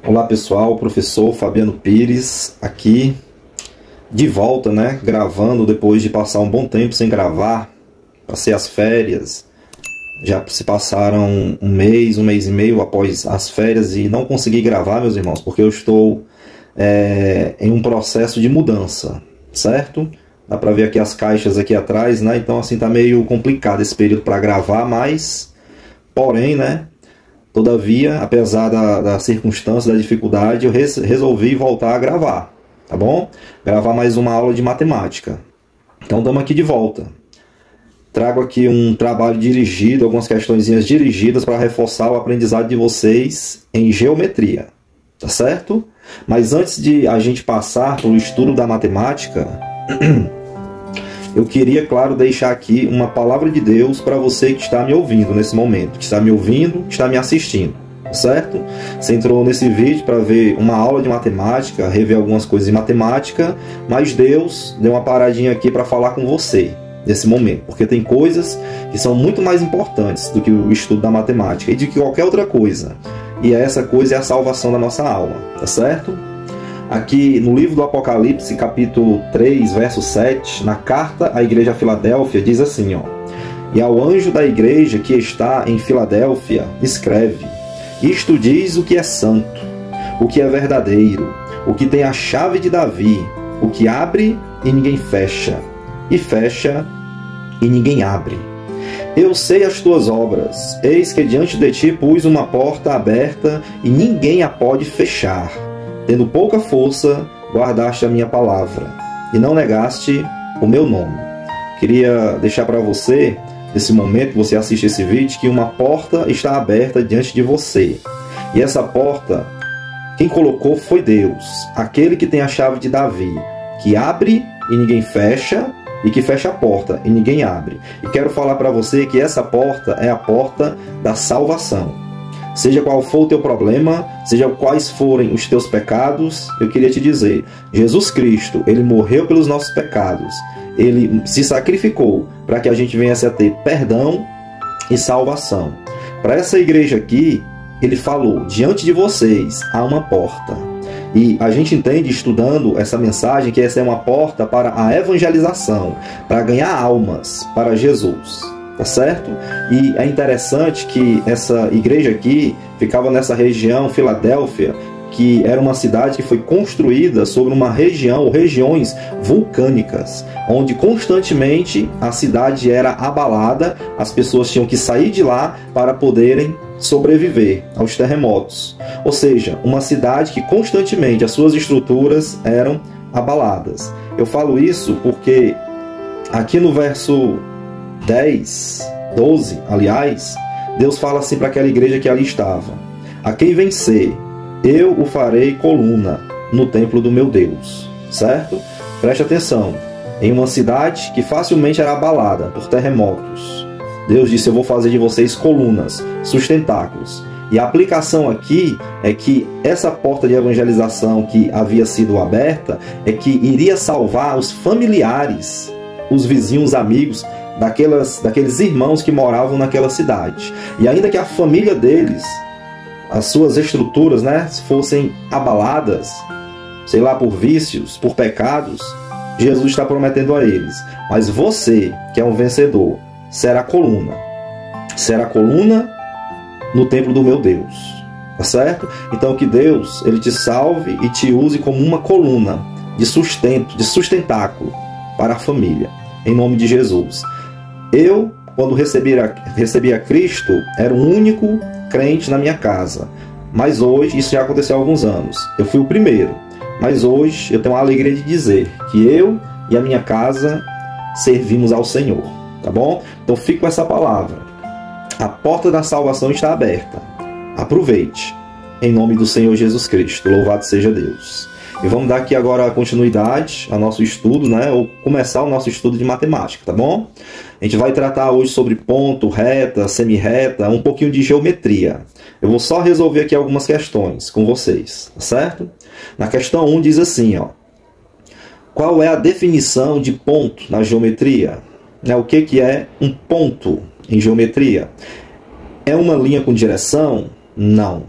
Olá pessoal, professor Fabiano Pires aqui de volta, né? Gravando depois de passar um bom tempo sem gravar. Passei as férias, já se passaram um mês e meio após as férias e não consegui gravar, meus irmãos, porque eu estou em um processo de mudança, certo? Dá pra ver aqui as caixas aqui atrás, né? Então assim tá meio complicado esse período para gravar, mas porém, né? Todavia, apesar da circunstância, da dificuldade, eu resolvi voltar a gravar, tá bom? Gravar mais uma aula de matemática. Então, estamos aqui de volta. Trago aqui um trabalho dirigido, algumas questõezinhas dirigidas para reforçar o aprendizado de vocês em geometria, tá certo? Mas antes de a gente passar para o estudo da matemática, eu queria, claro, deixar aqui uma palavra de Deus para você que está me ouvindo nesse momento, que está me ouvindo, que está me assistindo, certo? Você entrou nesse vídeo para ver uma aula de matemática, rever algumas coisas de matemática, mas Deus deu uma paradinha aqui para falar com você nesse momento, porque tem coisas que são muito mais importantes do que o estudo da matemática e de qualquer outra coisa. E essa coisa é a salvação da nossa alma, tá certo? Aqui no livro do Apocalipse, capítulo 3, verso 7, na carta à igreja de Filadélfia, diz assim, ó: E ao anjo da igreja que está em Filadélfia, escreve: Isto diz o que é santo, o que é verdadeiro, o que tem a chave de Davi, o que abre e ninguém fecha, e fecha e ninguém abre. Eu sei as tuas obras, eis que diante de ti pus uma porta aberta e ninguém a pode fechar. Tendo pouca força, guardaste a minha palavra, e não negaste o meu nome. Queria deixar para você, nesse momento que você assiste esse vídeo, que uma porta está aberta diante de você. E essa porta, quem colocou foi Deus, aquele que tem a chave de Davi, que abre e ninguém fecha, e que fecha a porta e ninguém abre. E quero falar para você que essa porta é a porta da salvação. Seja qual for o teu problema, seja quais forem os teus pecados, eu queria te dizer, Jesus Cristo, Ele morreu pelos nossos pecados. Ele se sacrificou para que a gente venha a ter perdão e salvação. Para essa igreja aqui, Ele falou, diante de vocês há uma porta. E a gente entende, estudando essa mensagem, que essa é uma porta para a evangelização, para ganhar almas para Jesus. Tá certo? E é interessante que essa igreja aqui ficava nessa região, Filadélfia, que era uma cidade que foi construída sobre uma região ou regiões vulcânicas, onde constantemente a cidade era abalada, as pessoas tinham que sair de lá para poderem sobreviver aos terremotos. Ou seja, uma cidade que constantemente as suas estruturas eram abaladas. Eu falo isso porque aqui no verso 10, 12, aliás, Deus fala assim para aquela igreja que ali estava: A quem vencer, eu o farei coluna no templo do meu Deus. Certo? Preste atenção. Em uma cidade que facilmente era abalada por terremotos, Deus disse: eu vou fazer de vocês colunas, sustentáculos. E a aplicação aqui é que essa porta de evangelização que havia sido aberta é que iria salvar os familiares, os vizinhos, amigos, daqueles irmãos que moravam naquela cidade. E ainda que a família deles, as suas estruturas, né, fossem abaladas, sei lá, por vícios, por pecados, Jesus está prometendo a eles: mas você, que é um vencedor, será coluna no templo do meu Deus. Tá certo? Então que Deus, Ele te salve e te use como uma coluna de sustento, de sustentáculo para a família, em nome de Jesus. Eu, quando recebi a Cristo, era o único crente na minha casa. Mas hoje, isso já aconteceu há alguns anos, eu fui o primeiro. Mas hoje eu tenho a alegria de dizer que eu e a minha casa servimos ao Senhor. Tá bom? Então fique com essa palavra. A porta da salvação está aberta. Aproveite. Em nome do Senhor Jesus Cristo. Louvado seja Deus. E vamos dar aqui agora continuidade ao nosso estudo, né? Ou começar o nosso estudo de matemática, tá bom? A gente vai tratar hoje sobre ponto, reta, semi-reta, um pouquinho de geometria. Eu vou só resolver aqui algumas questões com vocês, tá certo? Na questão 1 diz assim, ó: qual é a definição de ponto na geometria? O que é um ponto em geometria? É uma linha com direção? Não.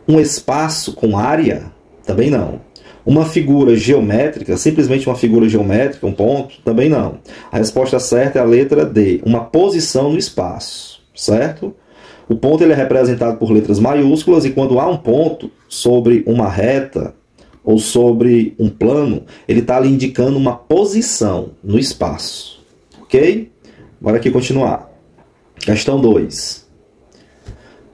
Um espaço com área? Também não. Uma figura geométrica, simplesmente uma figura geométrica, um ponto? Também não. A resposta certa é a letra D, uma posição no espaço, certo? O ponto ele é representado por letras maiúsculas e quando há um ponto sobre uma reta ou sobre um plano, ele está ali indicando uma posição no espaço, ok? Bora aqui continuar. Questão 2.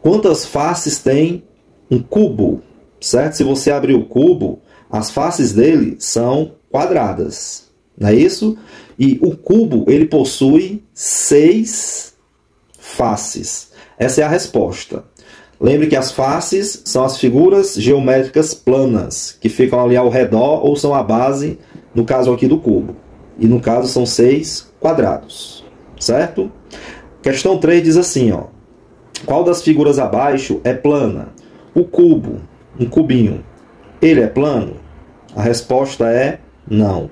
Quantas faces tem um cubo? Certo? Se você abrir o cubo, as faces dele são quadradas, não é isso? E o cubo ele possui 6 faces. Essa é a resposta. Lembre que as faces são as figuras geométricas planas, que ficam ali ao redor ou são a base, no caso aqui do cubo. E no caso são 6 quadrados, certo? Questão 3 diz assim, ó. Qual das figuras abaixo é plana? O cubo, um cubinho, ele é plano? A resposta é não.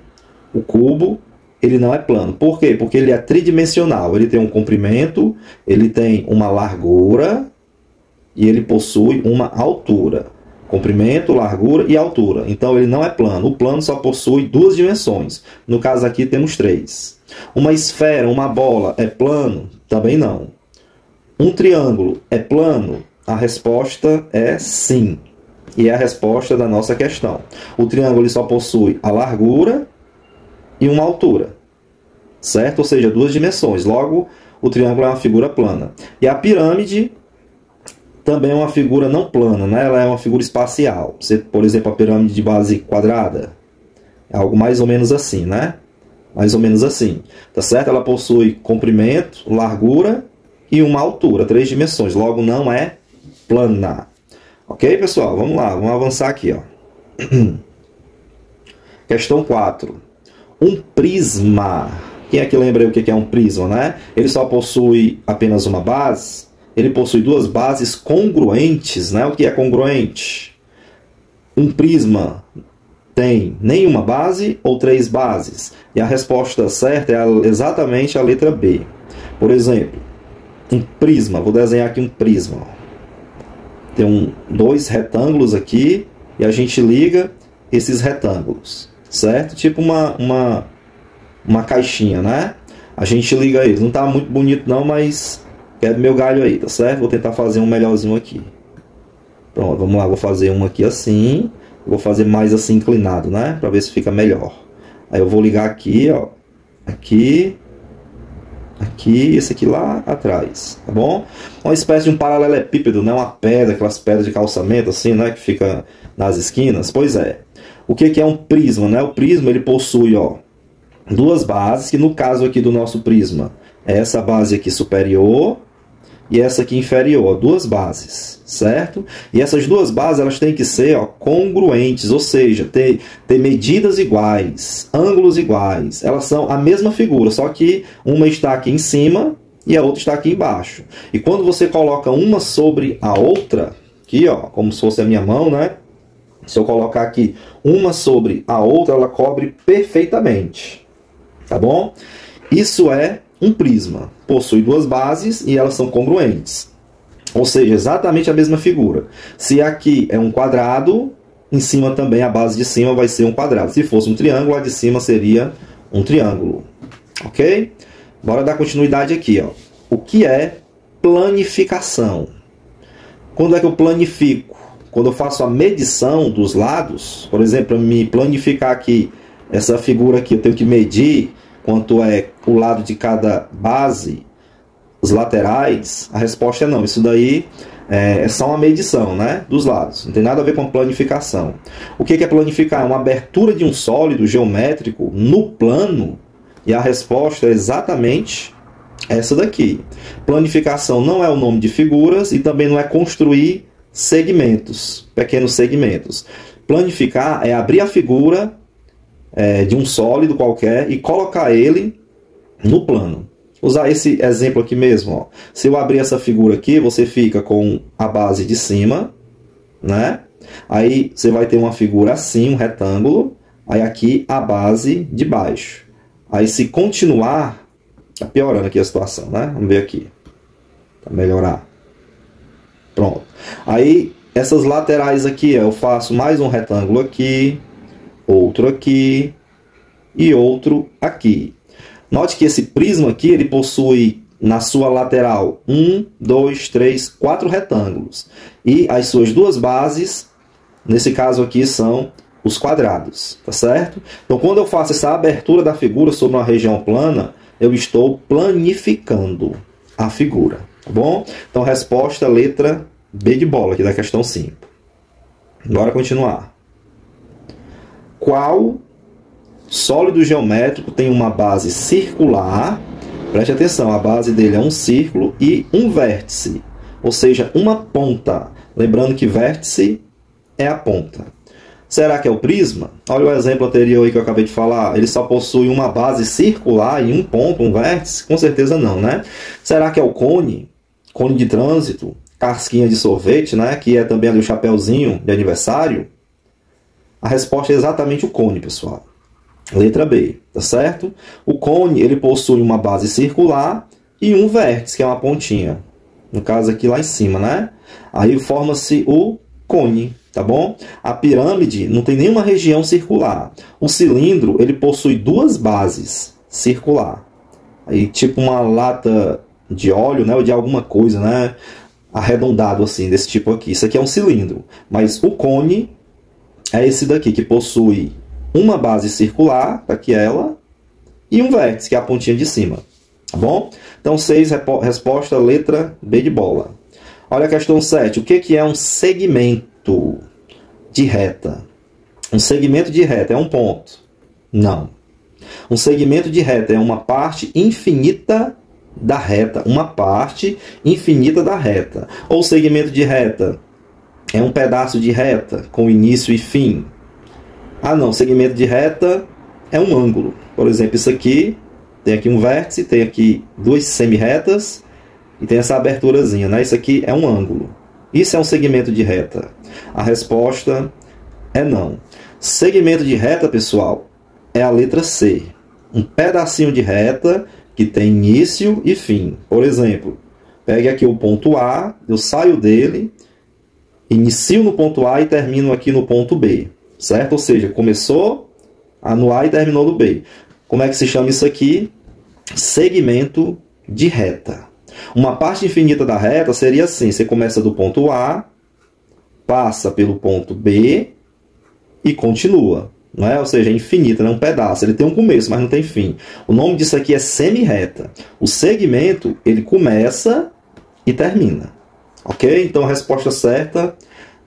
O cubo, ele não é plano. Por quê? Porque ele é tridimensional. Ele tem um comprimento, ele tem uma largura e ele possui uma altura. Comprimento, largura e altura. Então ele não é plano. O plano só possui 2 dimensões. No caso aqui temos 3. Uma esfera, uma bola é plano? Também não. Um triângulo é plano? A resposta é sim. E é a resposta da nossa questão. O triângulo ele só possui a largura e uma altura, certo? Ou seja, 2 dimensões. Logo, o triângulo é uma figura plana. E a pirâmide também é uma figura não plana, né? Ela é uma figura espacial. Você, por exemplo, a pirâmide de base quadrada é algo mais ou menos assim, né? Mais ou menos assim, tá certo? Ela possui comprimento, largura e uma altura, 3 dimensões. Logo, não é plana. Ok, pessoal? Vamos lá, vamos avançar aqui, ó. Questão 4. Um prisma. Quem é que lembra o que é um prisma, né? Ele só possui apenas uma base. Ele possui 2 bases congruentes, né? O que é congruente? Um prisma tem nenhuma base ou 3 bases? E a resposta certa é exatamente a letra B. Por exemplo, um prisma. Vou desenhar aqui um prisma. Tem 2 retângulos aqui e a gente liga esses retângulos, certo? Tipo uma caixinha, né? A gente liga eles. Não tá muito bonito não, mas é do meu galho aí, tá certo? Vou tentar fazer um melhorzinho aqui. Pronto, vamos lá. Vou fazer um aqui assim. Vou fazer mais assim inclinado, né? Para ver se fica melhor. Aí eu vou ligar aqui, ó. Aqui. Aqui, esse aqui lá atrás, tá bom? Uma espécie de um paralelepípedo, né? Uma pedra, aquelas pedras de calçamento assim, né? Que fica nas esquinas. Pois é. O que é um prisma, né? O prisma, ele possui, ó, 2 bases, que no caso aqui do nosso prisma é essa base aqui superior e essa aqui inferior, ó, 2 bases, certo? E essas 2 bases, elas têm que ser, ó, congruentes, ou seja, ter medidas iguais, ângulos iguais. Elas são a mesma figura, só que uma está aqui em cima e a outra está aqui embaixo. E quando você coloca uma sobre a outra, aqui, ó, como se fosse a minha mão, né? Se eu colocar aqui uma sobre a outra, ela cobre perfeitamente, tá bom? Isso é um prisma. Possui 2 bases e elas são congruentes. Ou seja, exatamente a mesma figura. Se aqui é um quadrado, em cima também a base de cima vai ser um quadrado. Se fosse um triângulo, a de cima seria um triângulo. Ok? Bora dar continuidade aqui, ó. O que é planificação? Quando é que eu planifico? Quando eu faço a medição dos lados, por exemplo, para me planificar aqui, essa figura aqui, eu tenho que medir quanto é o lado de cada base, os laterais. A resposta é não. Isso daí é só uma medição, né, dos lados. Não tem nada a ver com planificação. O que é planificar? É uma abertura de um sólido geométrico no plano. E a resposta é exatamente essa daqui. Planificação não é o nome de figuras e também não é construir segmentos, pequenos segmentos. Planificar é abrir a figura de um sólido qualquer e colocar ele no plano. Usar esse exemplo aqui mesmo, ó. Se eu abrir essa figura aqui, você fica com a base de cima, né? Aí você vai ter uma figura assim, um retângulo. Aí aqui a base de baixo. Aí se continuar, tá piorando aqui a situação, né? Vamos ver aqui, para melhorar. Pronto. Aí essas laterais aqui, eu faço mais um retângulo aqui, outro aqui e outro aqui. Note que esse prisma aqui, ele possui na sua lateral 1, 2, 3, 4 retângulos. E as suas duas bases, nesse caso aqui, são os quadrados, tá certo? Então, quando eu faço essa abertura da figura sobre uma região plana, eu estou planificando a figura, tá bom? Então, resposta letra B de bola, aqui da questão 5. Bora continuar. Qual sólido geométrico tem uma base circular? Preste atenção, a base dele é um círculo e um vértice, ou seja, uma ponta. Lembrando que vértice é a ponta. Será que é o prisma? Olha o exemplo anterior aí que eu acabei de falar. Ele só possui uma base circular e um ponto, um vértice? Com certeza não, né? Será que é o cone? Cone de trânsito? Casquinha de sorvete, né? Que é também ali o chapéuzinho de aniversário? A resposta é exatamente o cone, pessoal. Letra B, tá certo? O cone, ele possui uma base circular e um vértice, que é uma pontinha. No caso aqui lá em cima, né? Aí forma-se o cone, tá bom? A pirâmide não tem nenhuma região circular. O cilindro, ele possui duas bases circular. Aí tipo uma lata de óleo, né? Ou de alguma coisa, né? Arredondado assim, desse tipo aqui. Isso aqui é um cilindro. Mas o cone é esse daqui, que possui uma base circular, tá aqui ela, e um vértice, que é a pontinha de cima. Tá bom? Então, 6, resposta letra B de bola. Olha a questão 7. O que é um segmento de reta? Um segmento de reta é um ponto? Não. Um segmento de reta é uma parte infinita da reta. Uma parte infinita da reta. Ou segmento de reta é um pedaço de reta com início e fim. Ah, não. Segmento de reta é um ângulo. Por exemplo, isso aqui, tem aqui um vértice, tem aqui duas semi-retas e tem essa aberturazinha, né? Isso aqui é um ângulo. Isso é um segmento de reta. A resposta é não. Segmento de reta, pessoal, é a letra C. Um pedacinho de reta que tem início e fim. Por exemplo, pegue aqui o ponto A, eu saio dele, inicio no ponto A e termino aqui no ponto B. Certo? Ou seja, começou no A e terminou no B. Como é que se chama isso aqui? Segmento de reta. Uma parte infinita da reta seria assim. Você começa do ponto A, passa pelo ponto B e continua. Não é? Ou seja, é infinita, não é um pedaço. Ele tem um começo, mas não tem fim. O nome disso aqui é semi-reta. O segmento, ele começa e termina. Ok? Então, a resposta certa,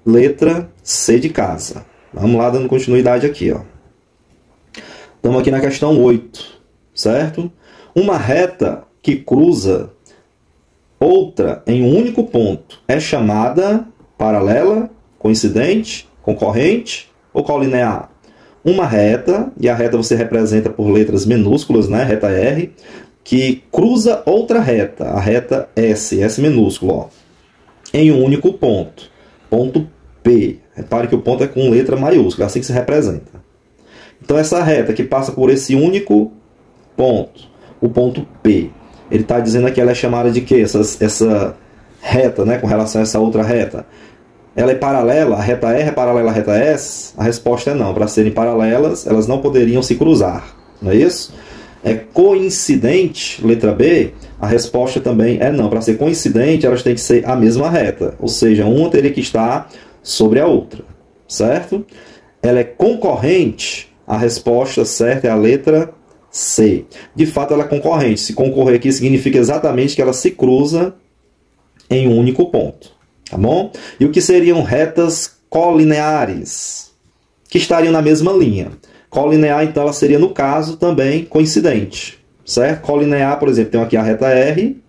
letra C de casa. Vamos lá, dando continuidade aqui, ó. Estamos aqui na questão 8, certo? Uma reta que cruza outra em um único ponto é chamada paralela, coincidente, concorrente ou colinear? Uma reta, e a reta você representa por letras minúsculas, né? Reta R, que cruza outra reta, a reta S, S minúsculo, ó, em um único ponto, ponto P. Repare que o ponto é com letra maiúscula, é assim que se representa. Então, essa reta que passa por esse único ponto, o ponto P, ele está dizendo aqui, ela é chamada de quê? Essa reta, né, com relação a essa outra reta. Ela é paralela, a reta R é paralela à reta S? A resposta é não. Para serem paralelas, elas não poderiam se cruzar. Não é isso? É coincidente, letra B? A resposta também é não. Para ser coincidente, elas têm que ser a mesma reta. Ou seja, uma teria que estar sobre a outra. Certo? Ela é concorrente? A resposta certa é a letra C. De fato, ela é concorrente. Se concorrer aqui, significa exatamente que ela se cruza em um único ponto. Tá bom? E o que seriam retas colineares? Que estariam na mesma linha. Colinear, então, ela seria, no caso, também coincidente. Certo? Colinear, por exemplo, tem aqui a reta R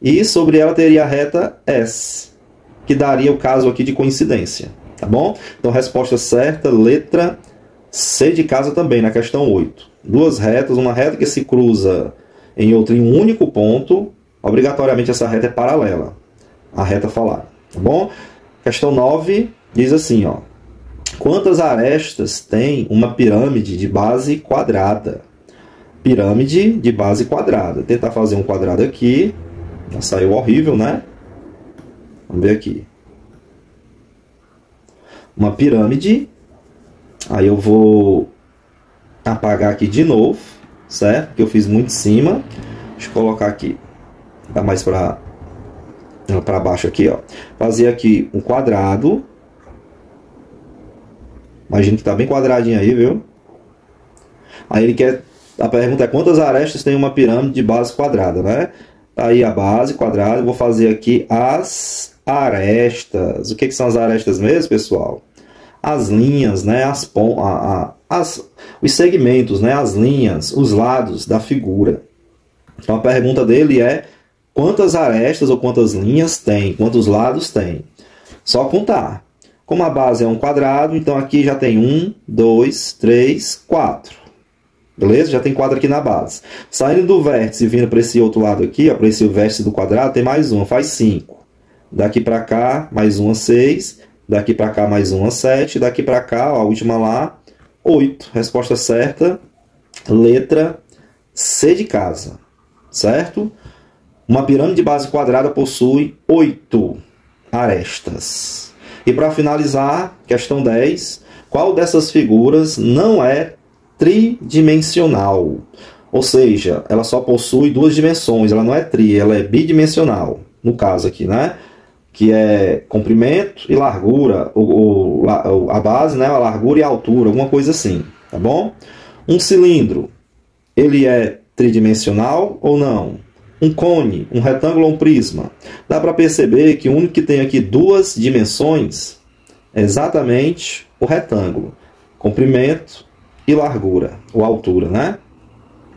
e sobre ela teria a reta S, que daria o caso aqui de coincidência. Tá bom? Então, resposta certa, letra C de casa também, na questão 8. Duas retas, uma reta que se cruza em outra em um único ponto, obrigatoriamente essa reta é paralela à reta falada. Tá bom? Questão 9 diz assim, ó. Quantas arestas tem uma pirâmide de base quadrada? Pirâmide de base quadrada. Vou tentar fazer um quadrado aqui. Já saiu horrível, né? Vamos ver aqui. uma pirâmide. Aí eu vou apagar aqui de novo, certo? Porque eu fiz muito em cima. Deixa eu colocar aqui, dá mais para baixo aqui, ó. Fazer aqui um quadrado. Imagina que tá bem quadradinho aí, viu? Aí ele quer... A pergunta é quantas arestas tem uma pirâmide de base quadrada, né? Tá aí a base quadrada. Eu vou fazer aqui as arestas. O que são as arestas mesmo, pessoal? As linhas, né? Os segmentos, né? As linhas, os lados da figura. Então a pergunta dele é quantas arestas ou quantas linhas tem? Quantos lados tem? Só contar. Como a base é um quadrado, então aqui já tem 1, 2, 3, 4. Beleza? Já tem 4 aqui na base. Saindo do vértice e vindo para esse outro lado aqui, para esse vértice do quadrado, tem mais uma, faz 5. Daqui para cá, mais uma, 6. Daqui para cá, mais uma, 7. Daqui para cá, ó, a última lá, 8. Resposta certa, letra C de casa. Certo? Uma pirâmide de base quadrada possui 8 arestas. E para finalizar, questão 10. Qual dessas figuras não é tridimensional? Ou seja, ela só possui 2 dimensões. Ela não é tri, ela é bidimensional. No caso aqui, né? Que é comprimento e largura. A base, né? A largura e a altura. Alguma coisa assim. Tá bom? Um cilindro, ele é tridimensional ou não? Um cone, um retângulo ou um prisma? Dá para perceber que o único que tem aqui 2 dimensões é exatamente o retângulo. Comprimento e largura, ou altura, né?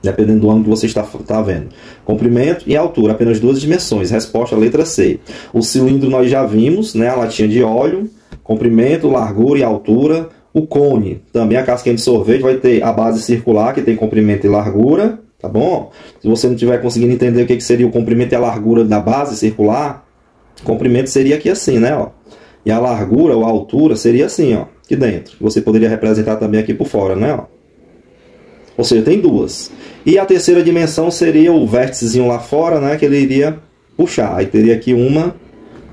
Dependendo do ângulo que você está vendo. Comprimento e altura, apenas 2 dimensões. Resposta, letra C. O cilindro nós já vimos, né? A latinha de óleo. Comprimento, largura e altura. O cone, também a casquinha de sorvete, vai ter a base circular, que tem comprimento e largura. Tá bom? Se você não estiver conseguindo entender o que seria o comprimento e a largura da base circular, o comprimento seria aqui assim, né? Ó. E a largura ou a altura seria assim, ó, aqui dentro. Você poderia representar também aqui por fora, né? Ó. Ou seja, tem 2. E a terceira dimensão seria o vérticezinho lá fora, né? Que ele iria puxar. Aí teria aqui uma,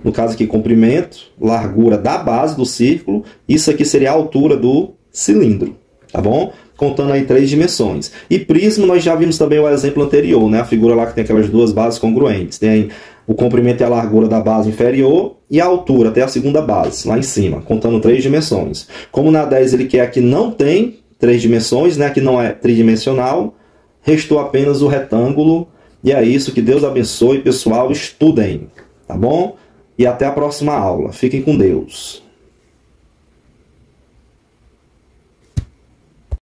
no caso aqui, comprimento, largura da base do círculo. Isso aqui seria a altura do cilindro, tá bom? Contando aí 3 dimensões. E prisma, nós já vimos também o exemplo anterior, né? A figura lá que tem aquelas 2 bases congruentes. Tem o comprimento e a largura da base inferior e a altura até a segunda base, lá em cima, contando 3 dimensões. Como na 10 ele quer que não tem 3 dimensões, né? Que não é tridimensional, restou apenas o retângulo. E é isso, que Deus abençoe, pessoal, estudem, tá bom? E até a próxima aula. Fiquem com Deus.